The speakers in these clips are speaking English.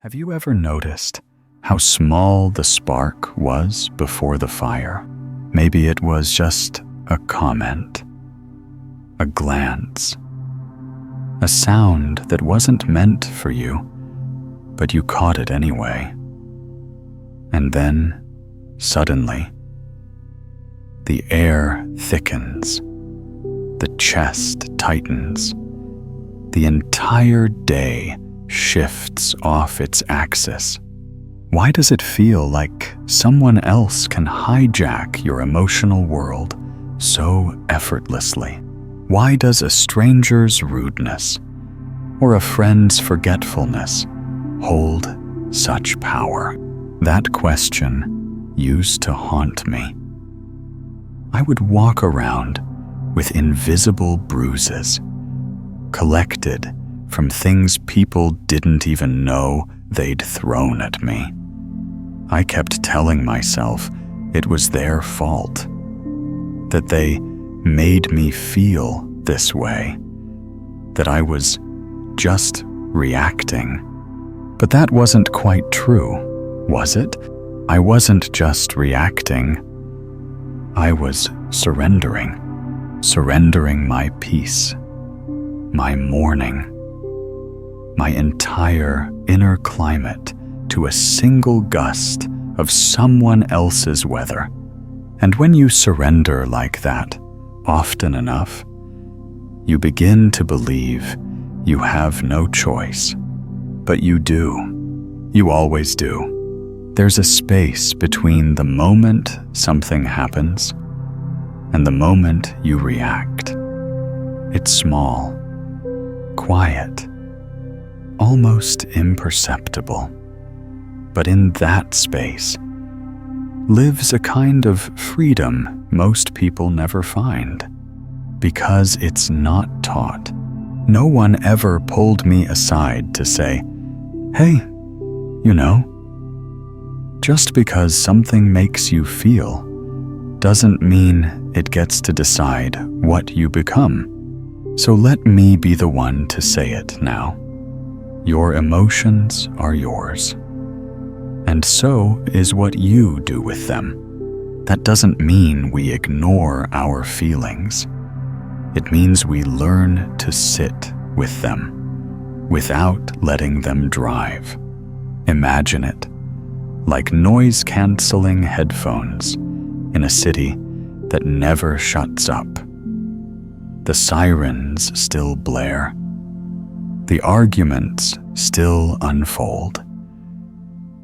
Have you ever noticed how small the spark was before the fire? Maybe it was just a comment, a glance, a sound that wasn't meant for you, but you caught it anyway. And then, suddenly, the air thickens, the chest tightens, the entire day shifts off its axis. Why does it feel like someone else can hijack your emotional world so effortlessly? Why does a stranger's rudeness or a friend's forgetfulness hold such power? That question used to haunt me. I would walk around with invisible bruises, collected from things people didn't even know they'd thrown at me. I kept telling myself it was their fault, that they made me feel this way, that I was just reacting. But that wasn't quite true, was it? I wasn't just reacting. I was surrendering my peace, my mourning, my entire inner climate to a single gust of someone else's weather. And when you surrender like that often enough, you begin to believe you have no choice. But you do. You always do. There's a space between the moment something happens and the moment you react. It's small, quiet, almost imperceptible. But in that space lives a kind of freedom most people never find, because it's not taught. No one ever pulled me aside to say, "Hey, you know, just because something makes you feel doesn't mean it gets to decide what you become. So let me be the one to say it now. Your emotions are yours, and so is what you do with them. That doesn't mean we ignore our feelings. It means we learn to sit with them without letting them drive. Imagine it like noise-canceling headphones in a city that never shuts up. The sirens still blare. The arguments still unfold.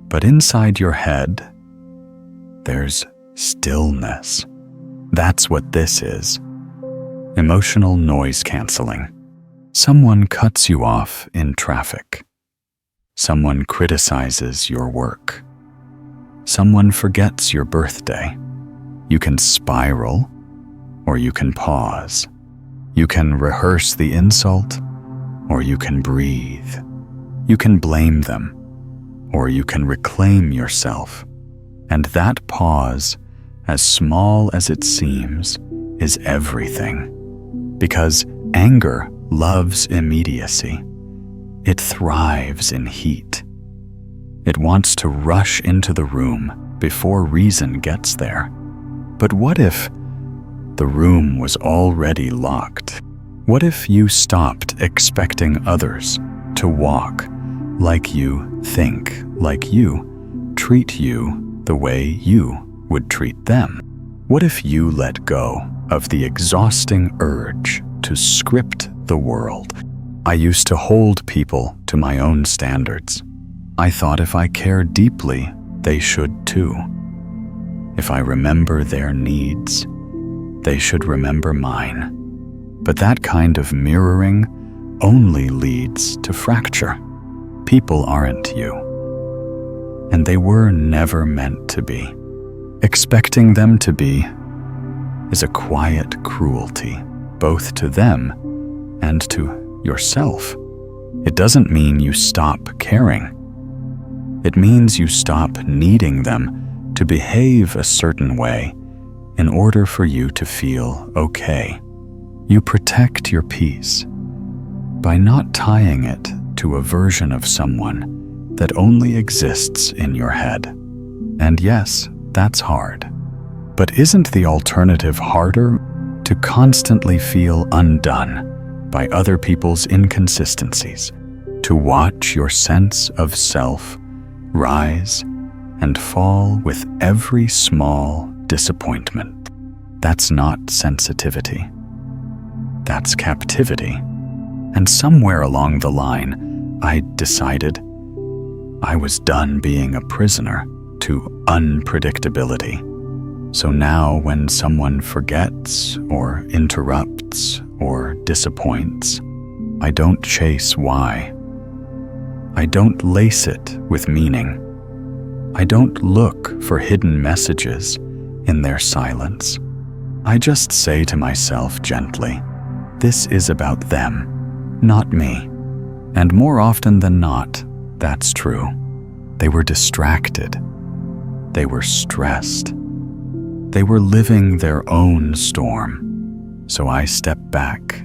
But inside your head, there's stillness. That's what this is. Emotional noise canceling. Someone cuts you off in traffic. Someone criticizes your work. Someone forgets your birthday. You can spiral, or you can pause. You can rehearse the insult, or you can breathe. You can blame them, or you can reclaim yourself. And that pause, as small as it seems, is everything. Because anger loves immediacy. It thrives in heat. It wants to rush into the room before reason gets there. But what if the room was already locked? What if you stopped expecting others to walk like you, think like you, treat you the way you would treat them? What if you let go of the exhausting urge to script the world? I used to hold people to my own standards. I thought if I care deeply, they should too. If I remember their needs, they should remember mine. But that kind of mirroring only leads to fracture. People aren't you, and they were never meant to be. Expecting them to be is a quiet cruelty, both to them and to yourself. It doesn't mean you stop caring. It means you stop needing them to behave a certain way in order for you to feel okay. You protect your peace by not tying it to a version of someone that only exists in your head. And yes, that's hard. But isn't the alternative harder? To constantly feel undone by other people's inconsistencies, to watch your sense of self rise and fall with every small disappointment. That's not sensitivity. That's captivity. And somewhere along the line, I decided I was done being a prisoner to unpredictability. So now when someone forgets or interrupts or disappoints, I don't chase why. I don't lace it with meaning. I don't look for hidden messages in their silence. I just say to myself gently, this is about them, not me. And more often than not, that's true. They were distracted. They were stressed. They were living their own storm. So I stepped back,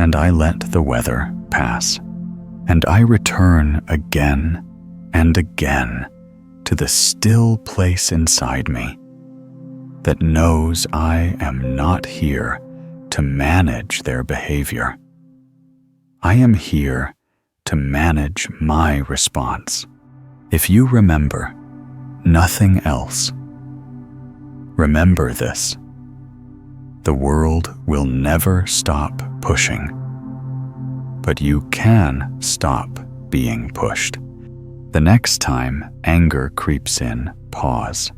and I let the weather pass, and I return again and again to the still place inside me that knows I am not here to manage their behavior. I am here to manage my response. If you remember nothing else, remember this: the world will never stop pushing, but you can stop being pushed. The next time anger creeps in, pause,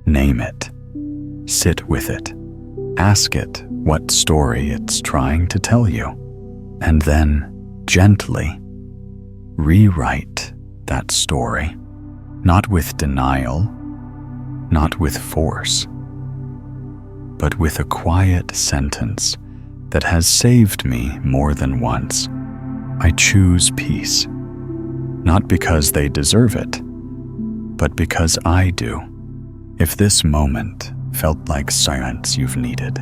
name it, sit with it, ask it what story it's trying to tell you, and then gently rewrite that story, not with denial, not with force, but with a quiet sentence that has saved me more than once. I choose peace, not because they deserve it, but because I do. If this moment felt like silence you've needed,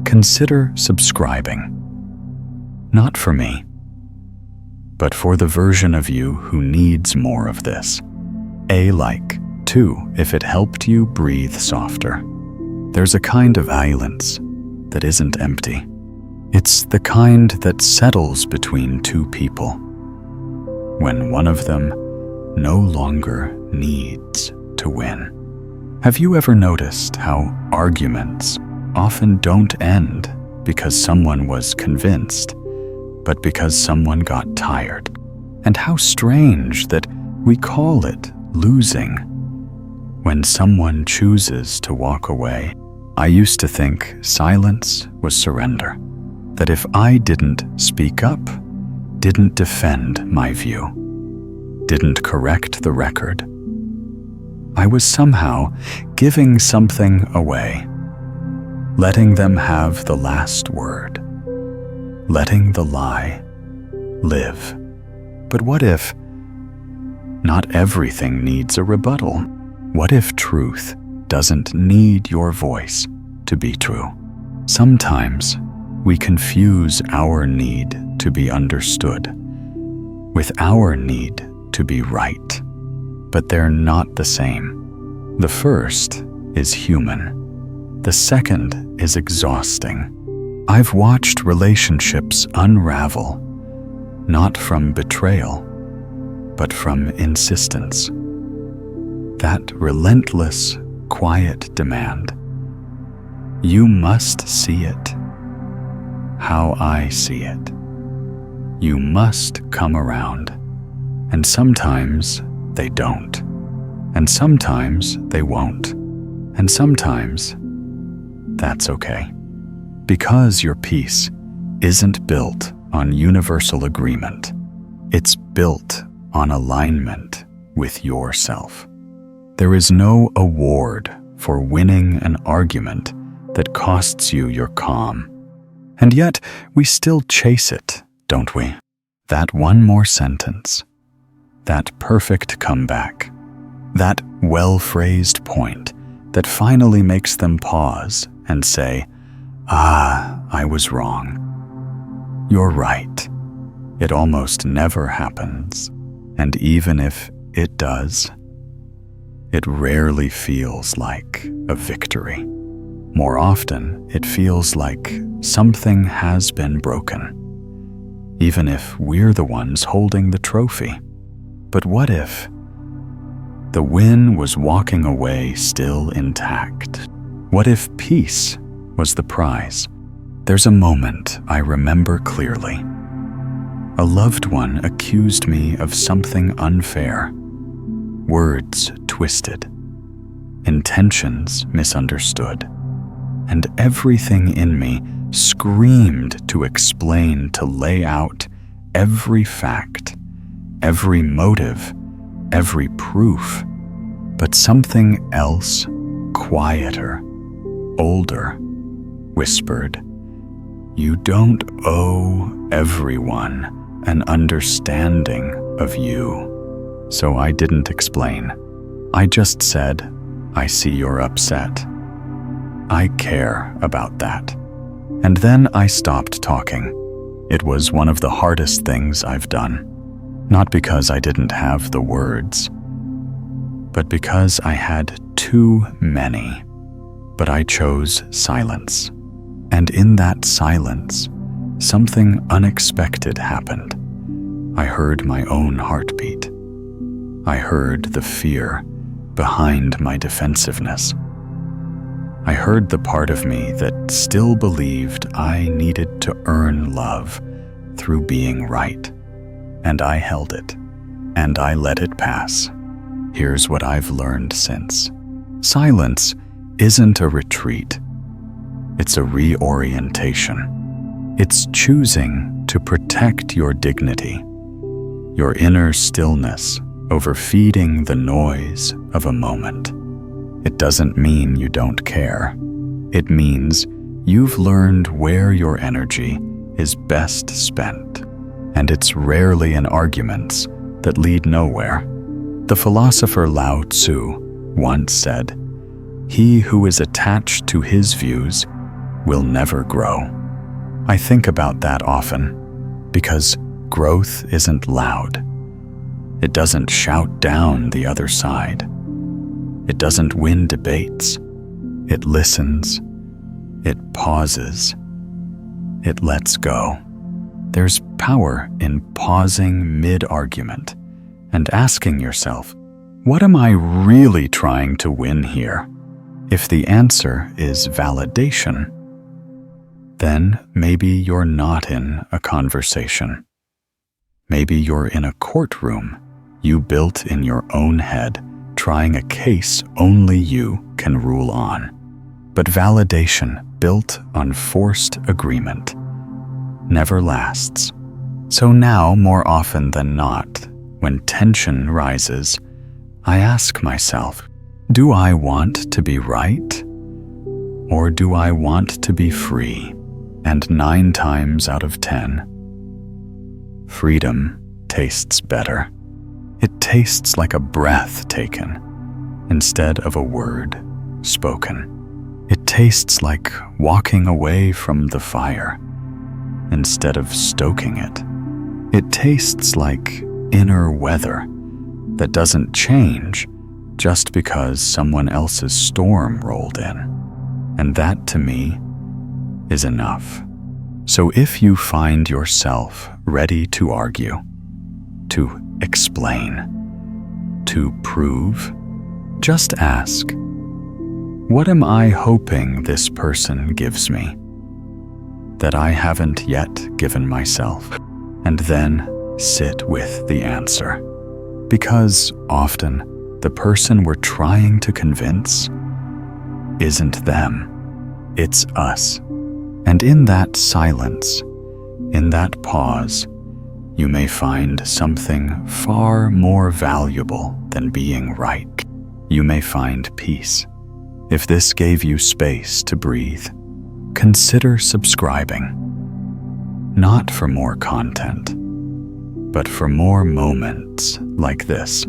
consider subscribing. Not for me, but for the version of you who needs more of this. A like, too, if it helped you breathe softer. There's a kind of silence that isn't empty. It's the kind that settles between two people, when one of them no longer needs to win. Have you ever noticed how arguments often don't end because someone was convinced, but because someone got tired? And how strange that we call it losing when someone chooses to walk away. I used to think silence was surrender, that if I didn't speak up, didn't defend my view, didn't correct the record, I was somehow giving something away, letting them have the last word, letting the lie live. But what if not everything needs a rebuttal? What if truth doesn't need your voice to be true? Sometimes we confuse our need to be understood with our need to be right, but they're not the same. The first is human. The second is exhausting. I've watched relationships unravel, not from betrayal, but from insistence. That relentless, quiet demand. You must see it how I see it. You must come around. And sometimes they don't. And sometimes they won't. And sometimes that's okay. Because your peace isn't built on universal agreement. It's built on alignment with yourself. There is no award for winning an argument that costs you your calm. And yet, we still chase it, don't we? That one more sentence, that perfect comeback, that well-phrased point that finally makes them pause and say, I was wrong. You're right. It almost never happens. And even if it does, it rarely feels like a victory. More often, it feels like something has been broken, even if we're the ones holding the trophy. But what if the win was walking away still intact? What if peace was the prize? There's a moment I remember clearly. A loved one accused me of something unfair. Words twisted, intentions misunderstood, and everything in me screamed to explain, to lay out every fact, every motive, every proof. But something else, quieter, older, whispered, "You don't owe everyone an understanding of you." So I didn't explain. I just said, "I see you're upset. I care about that." And then I stopped talking. It was one of the hardest things I've done. Not because I didn't have the words, but because I had too many. But I chose silence. And in that silence, something unexpected happened. I heard my own heartbeat. I heard the fear behind my defensiveness. I heard the part of me that still believed I needed to earn love through being right. And I held it, and I let it pass. Here's what I've learned since. Silence isn't a retreat. It's a reorientation. It's choosing to protect your dignity, your inner stillness, over feeding the noise of a moment. It doesn't mean you don't care. It means you've learned where your energy is best spent. And it's rarely in arguments that lead nowhere. The philosopher Lao Tzu once said, "He who is attached to his views will never grow." I think about that often, because growth isn't loud. It doesn't shout down the other side. It doesn't win debates. It listens. It pauses. It lets go. There's power in pausing mid-argument and asking yourself, what am I really trying to win here? If the answer is validation, then maybe you're not in a conversation. Maybe you're in a courtroom you built in your own head, trying a case only you can rule on. But validation built on forced agreement never lasts. So now, more often than not, when tension rises, I ask myself, do I want to be right? Or do I want to be free? And 9 times out of 10, freedom tastes better. It tastes like a breath taken instead of a word spoken. It tastes like walking away from the fire instead of stoking it. It tastes like inner weather that doesn't change just because someone else's storm rolled in. And that, to me, is enough. So if you find yourself ready to argue, to explain, to prove, just ask, what am I hoping this person gives me that I haven't yet given myself? And then sit with the answer. Because often, the person we're trying to convince isn't them, it's us. And in that silence, in that pause, you may find something far more valuable than being right. You may find peace. If this gave you space to breathe, consider subscribing. Not for more content, but for more moments like this.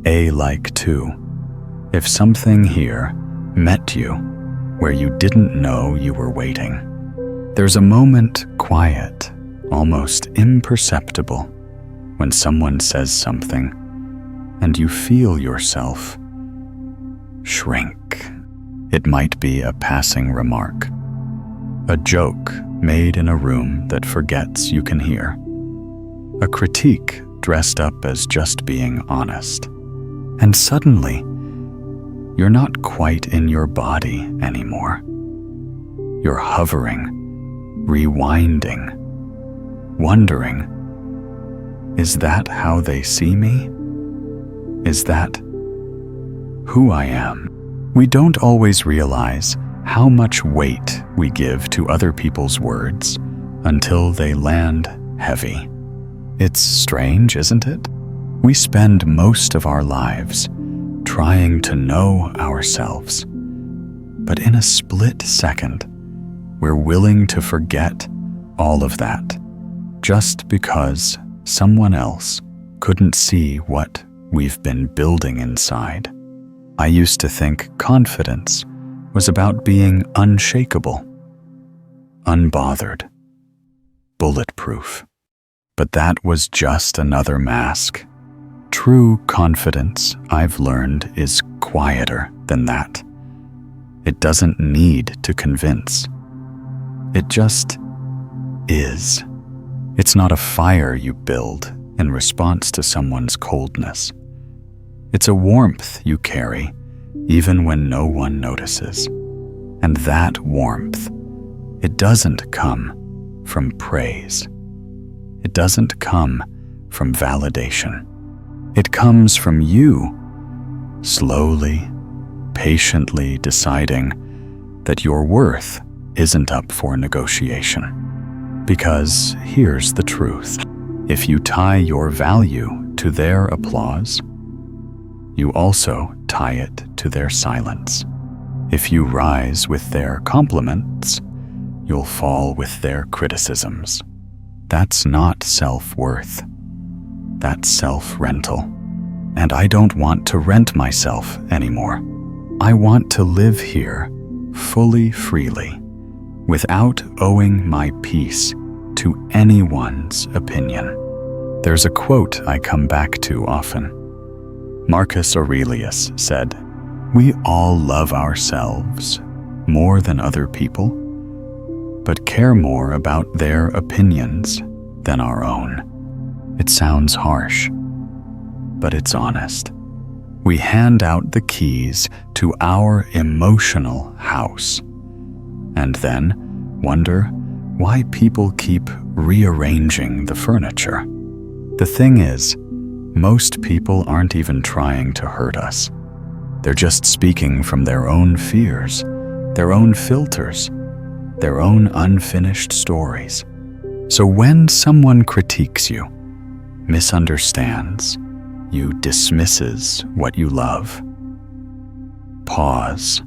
Like too. If something here met you where you didn't know you were waiting, there's a moment quiet, almost imperceptible, when someone says something and you feel yourself shrink. It might be a passing remark, a joke made in a room that forgets you can hear, a critique dressed up as just being honest. And suddenly, you're not quite in your body anymore. You're hovering, rewinding, wondering, is that how they see me? Is that who I am? We don't always realize how much weight we give to other people's words until they land heavy. It's strange, isn't it? We spend most of our lives trying to know ourselves, but in a split second, we're willing to forget all of that just because someone else couldn't see what we've been building inside. I used to think confidence was about being unshakable, unbothered, bulletproof. But that was just another mask. True confidence, I've learned, is quieter than that. It doesn't need to convince. It just is. It's not a fire you build in response to someone's coldness. It's a warmth you carry even when no one notices. And that warmth, it doesn't come from praise. It doesn't come from validation. It comes from you slowly, patiently deciding that your worth isn't up for negotiation. Because here's the truth. If you tie your value to their applause, you also tie it to their silence. If you rise with their compliments, you'll fall with their criticisms. That's not self-worth. That's self-rental. And I don't want to rent myself anymore. I want to live here fully, freely, without owing my peace to anyone's opinion. There's a quote I come back to often. Marcus Aurelius said, "We all love ourselves more than other people, but care more about their opinions than our own." It sounds harsh, but it's honest. We hand out the keys to our emotional house, and then wonder why people keep rearranging the furniture. The thing is, most people aren't even trying to hurt us. They're just speaking from their own fears, their own filters, their own unfinished stories. So when someone critiques you, misunderstands you, dismisses what you love, pause,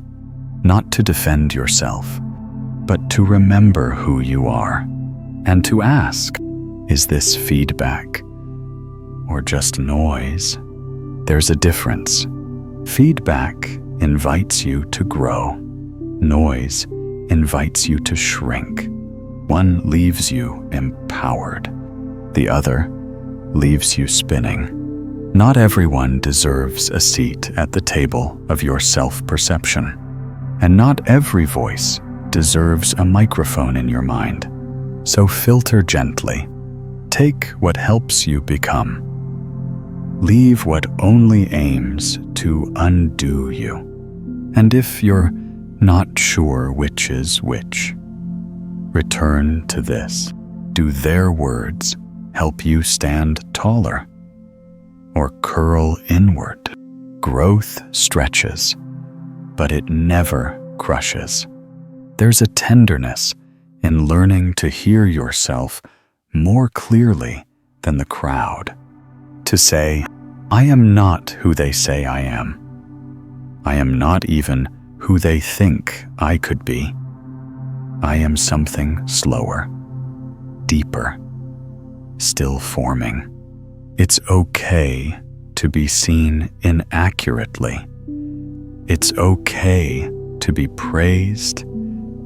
not to defend yourself, but to remember who you are, and to ask, is this feedback or just noise? There's a difference. Feedback invites you to grow. Noise invites you to shrink. One leaves you empowered. The other leaves you spinning. Not everyone deserves a seat at the table of your self-perception. And not every voice deserves a microphone in your mind. So filter gently. Take what helps you become. Leave what only aims to undo you. And if you're not sure which is which, return to this. Do their words help you stand taller or curl inward? Growth stretches, but it never crushes. There's a tenderness in learning to hear yourself more clearly than the crowd. To say, I am not who they say I am. I am not even who they think I could be. I am something slower, deeper, still forming. It's okay to be seen inaccurately. It's okay to be praised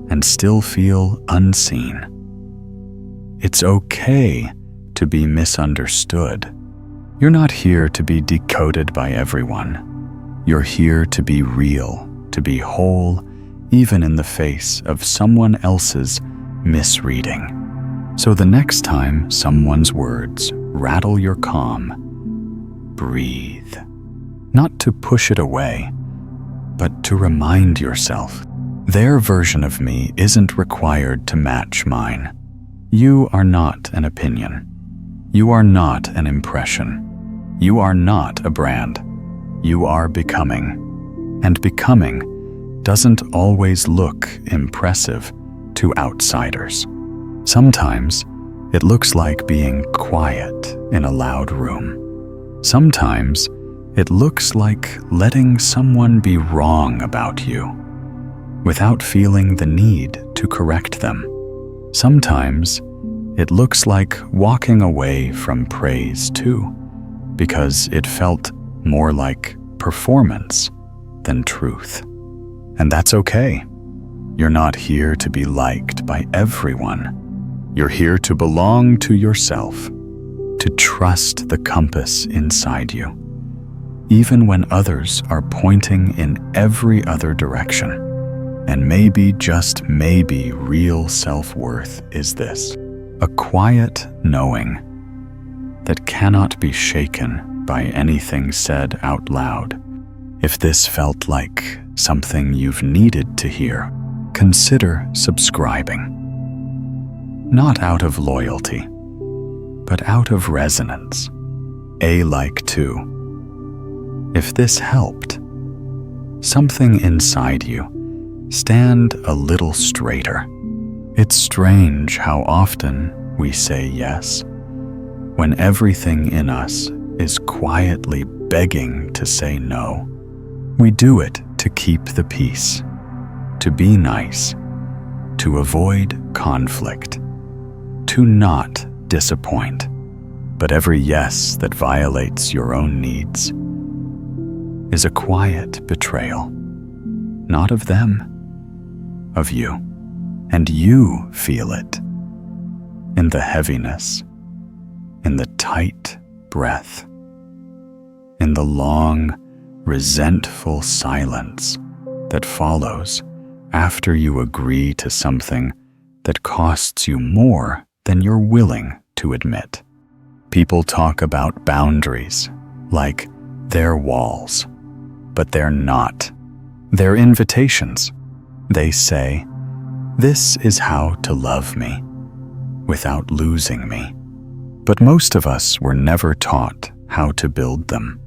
and still feel unseen. It's okay to be misunderstood You're not here to be decoded by everyone. You're here to be real, to be whole, even in the face of someone else's misreading. So the next time someone's words rattle your calm, breathe. Not to push it away, but to remind yourself, their version of me isn't required to match mine. You are not an opinion. You are not an impression. You are not a brand. You are becoming. And becoming doesn't always look impressive to outsiders. Sometimes it looks like being quiet in a loud room. Sometimes it looks like letting someone be wrong about you without feeling the need to correct them. Sometimes it looks like walking away from praise too, because it felt more like performance than truth. And that's okay. You're not here to be liked by everyone. You're here to belong to yourself, to trust the compass inside you, even when others are pointing in every other direction. And maybe, just maybe, real self-worth is this: a quiet knowing that cannot be shaken by anything said out loud. If this felt like something you've needed to hear, consider subscribing. Not out of loyalty, but out of resonance. A like to. If this helped, something inside you, stand a little straighter. It's strange how often we say yes, when everything in us is quietly begging to say no. We do it to keep the peace, to be nice, to avoid conflict, to not disappoint. But every yes that violates your own needs is a quiet betrayal, not of them, of you. And you feel it in the heaviness, in the tight breath, in the long, resentful silence that follows after you agree to something that costs you more than you're willing to admit. People talk about boundaries like they're walls, but they're not. They're invitations. They say, "This is how to love me without losing me." But most of us were never taught how to build them.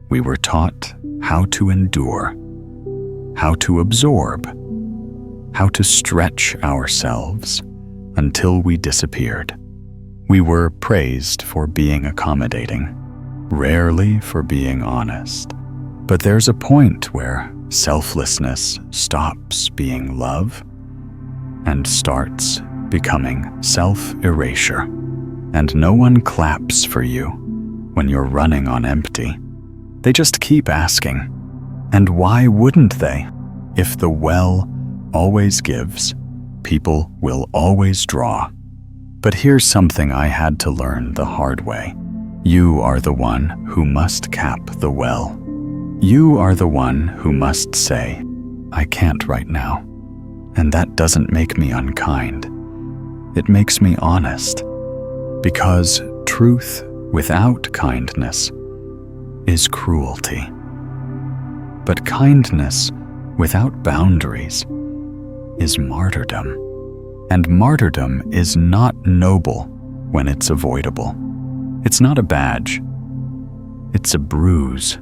We were taught how to endure, how to absorb, how to stretch ourselves until we disappeared. We were praised for being accommodating, rarely for being honest. But there's a point where selflessness stops being love and starts becoming self-erasure. And no one claps for you when you're running on empty. They just keep asking. And why wouldn't they? If the well always gives, people will always draw. But here's something I had to learn the hard way. You are the one who must cap the well. You are the one who must say, "I can't right now." And that doesn't make me unkind. It makes me honest. Because truth without kindness is cruelty. But kindness without boundaries is martyrdom. And martyrdom is not noble when it's avoidable. It's not a badge. It's a bruise.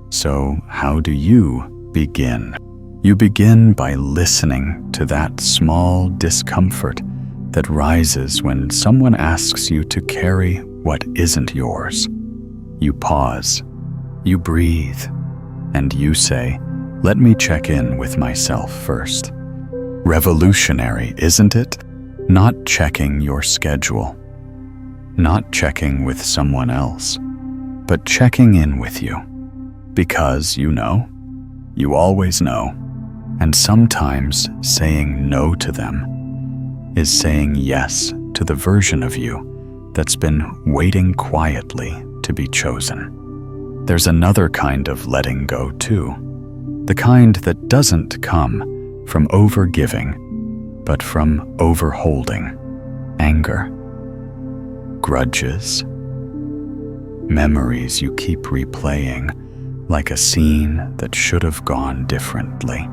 So how do you begin? You begin by listening to that small discomfort that rises when someone asks you to carry what isn't yours. You pause, you breathe, and you say, "Let me check in with myself first." Revolutionary, isn't it? Not checking your schedule, not checking with someone else, but checking in with you. Because you know, you always know, and sometimes saying no to them is saying yes to the version of you that's been waiting quietly to be chosen. There's another kind of letting go too, the kind that doesn't come from overgiving, but from overholding. Anger, grudges, memories you keep replaying like a scene that should have gone differently.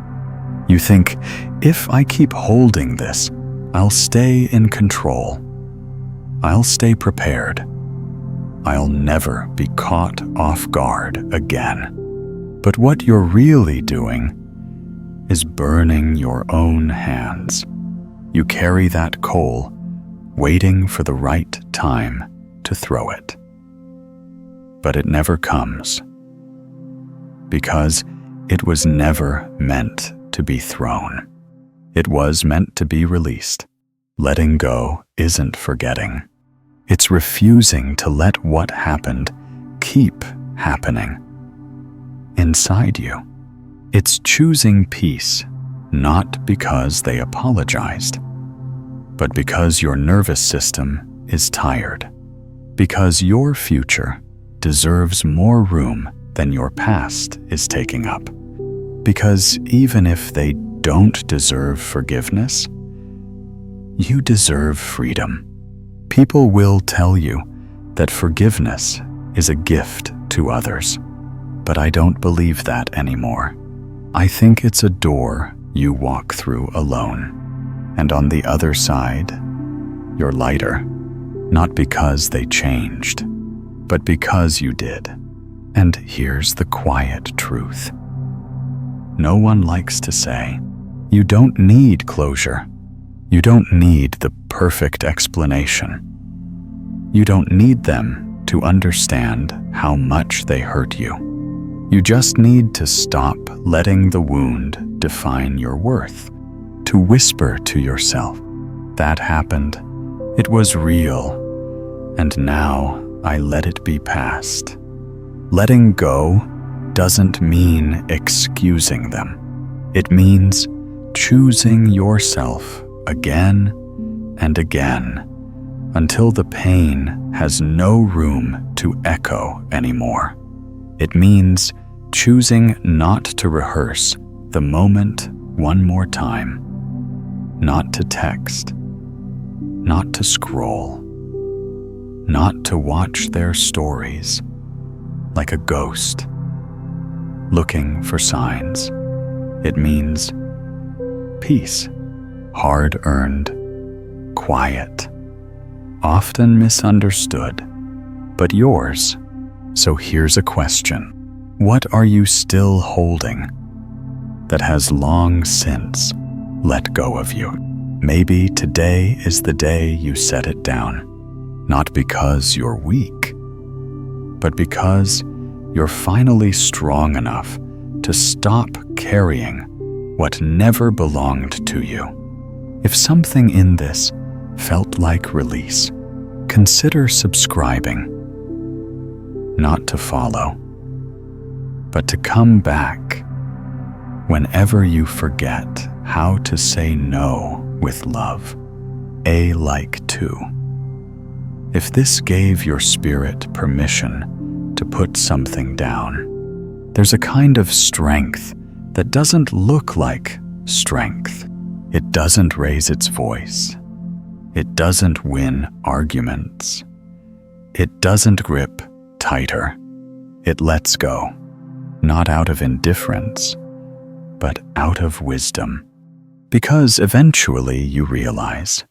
You think, if I keep holding this, I'll stay in control. I'll stay prepared. I'll never be caught off guard again. But what you're really doing is burning your own hands. You carry that coal, waiting for the right time to throw it. But it never comes, because it was never meant to be thrown. It was meant to be released. Letting go isn't forgetting. It's refusing to let what happened keep happening inside you. It's choosing peace, not because they apologized, but because your nervous system is tired, because your future deserves more room than your past is taking up, because even if they don't deserve forgiveness, you deserve freedom. People will tell you that forgiveness is a gift to others, but I don't believe that anymore. I think it's a door you walk through alone, and on the other side, you're lighter, not because they changed, but because you did. And here's the quiet truth. No one likes to say, you don't need closure. You don't need the perfect explanation. You don't need them to understand how much they hurt you. You just need to stop letting the wound define your worth, to whisper to yourself, that happened, it was real, and now I let it be past. Letting go doesn't mean excusing them. It means choosing yourself again and again until the pain has no room to echo anymore. It means choosing not to rehearse the moment one more time, not to text, not to scroll, not to watch their stories like a ghost looking for signs. It means peace, hard-earned, quiet, often misunderstood, but yours. So here's a question. What are you still holding that has long since let go of you? Maybe today is the day you set it down, not because you're weak, but because you're finally strong enough to stop carrying what never belonged to you. If something in this felt like release, consider subscribing, not to follow, but to come back whenever you forget how to say no with love. A like to. If this gave your spirit permission to put something down, there's a kind of strength that doesn't look like strength. It doesn't raise its voice. It doesn't win arguments. It doesn't grip tighter. It lets go, not out of indifference, but out of wisdom. Because eventually you realize,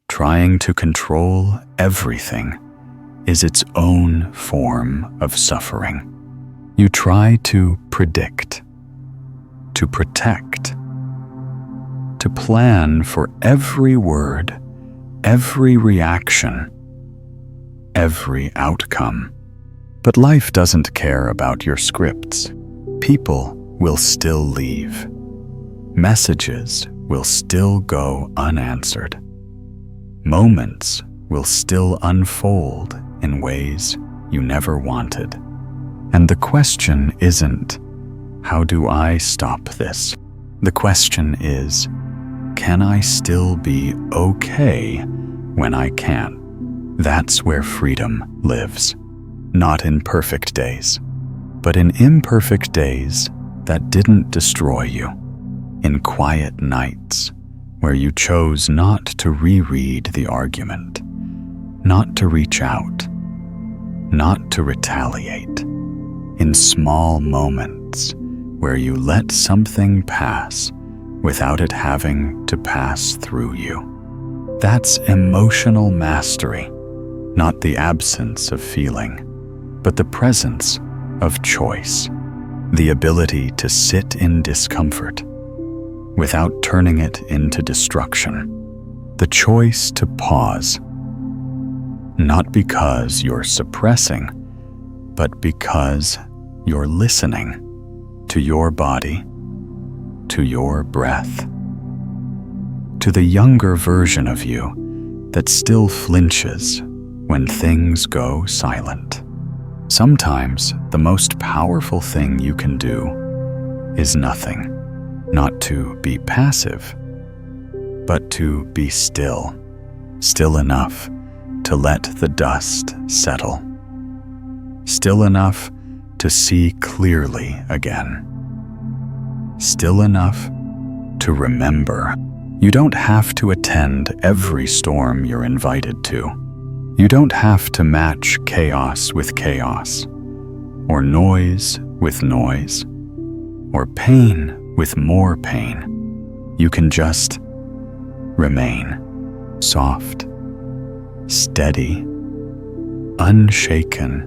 trying to control everything is its own form of suffering. You try to predict, to protect, to plan for every word, every reaction, every outcome. But life doesn't care about your scripts. People will still leave. Messages will still go unanswered. Moments will still unfold in ways you never wanted. And the question isn't, how do I stop this? The question is, can I still be okay when I can't? That's where freedom lives. not in perfect days, but in imperfect days that didn't destroy you, in quiet nights where you chose not to reread the argument, not to reach out, not to retaliate, in small moments where you let something pass without it having to pass through you. That's emotional mastery, not the absence of feeling, but the presence of choice, the ability to sit in discomfort without turning it into destruction, the choice to pause, not because you're suppressing, but because you're listening to your body, to your breath, to the younger version of you that still flinches when things go silent. Sometimes the most powerful thing you can do is nothing, not to be passive, but to be still, still enough to let the dust settle, still enough to see clearly again, still enough to remember. You don't have to attend every storm you're invited to. You don't have to match chaos with chaos, or noise with noise, or pain with more pain. You can just remain soft, steady, unshaken,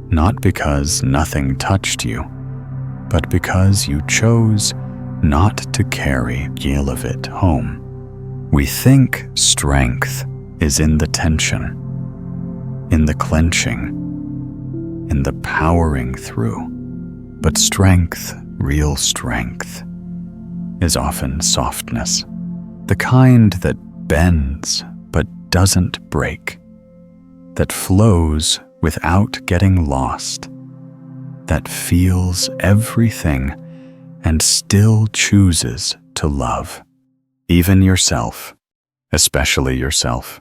not because nothing touched you, but because you chose not to carry all of it home. We think strength is in the tension, in the clenching, in the powering through. But strength, real strength, is often softness, the kind that bends but doesn't break, that flows without getting lost, that feels everything and still chooses to love, even yourself, especially yourself.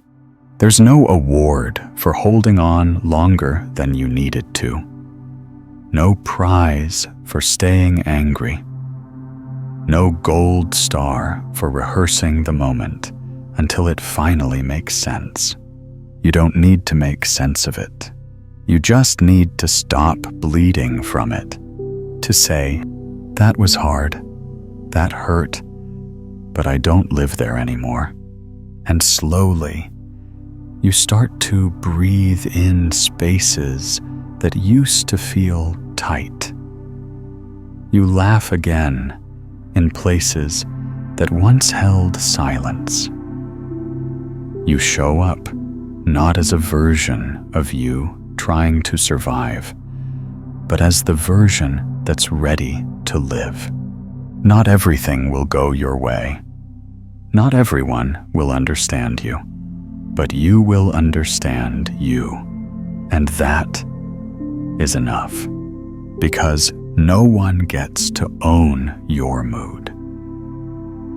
There's no award for holding on longer than you needed to, no prize for staying angry, no gold star for rehearsing the moment until it finally makes sense. You don't need to make sense of it. You just need to stop bleeding from it, to say, that was hard, that hurt, but I don't live there anymore. And slowly, you start to breathe in spaces that used to feel tight. You laugh again in places that once held silence. You show up not as a version of you trying to survive, but as the version that's ready to live. Not everything will go your way. Not everyone will understand you, but you will understand you. And that is enough, because no one gets to own your mood.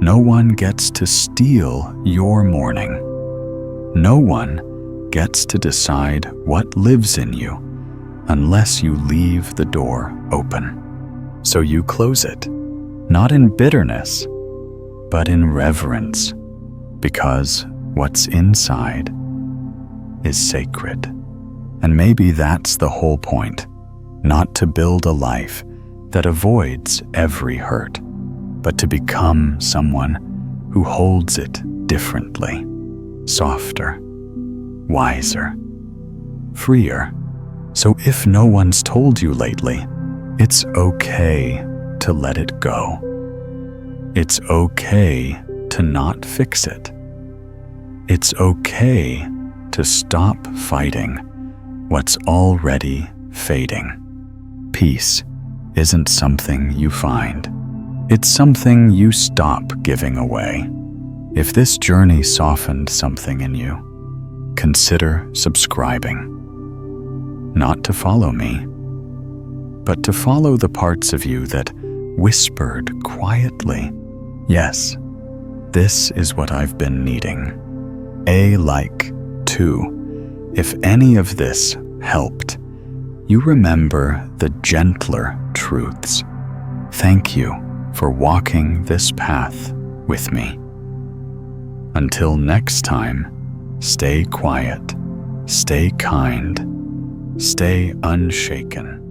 No one gets to steal your morning. No one gets to decide what lives in you unless you leave the door open. So you close it, not in bitterness, but in reverence, because what's inside is sacred. And maybe that's the whole point, not to build a life that avoids every hurt, but to become someone who holds it differently, softer, wiser, freer. So if no one's told you lately, it's okay to let it go. It's okay to not fix it. It's okay to stop fighting what's already fading. Peace isn't something you find. It's something you stop giving away. If this journey softened something in you, consider subscribing. Not to follow me, but to follow the parts of you that whispered quietly, yes, this is what I've been needing. A like, too. If any of this helped, you remember the gentler truths. Thank you for walking this path with me. Until next time, stay quiet, stay kind, stay unshaken.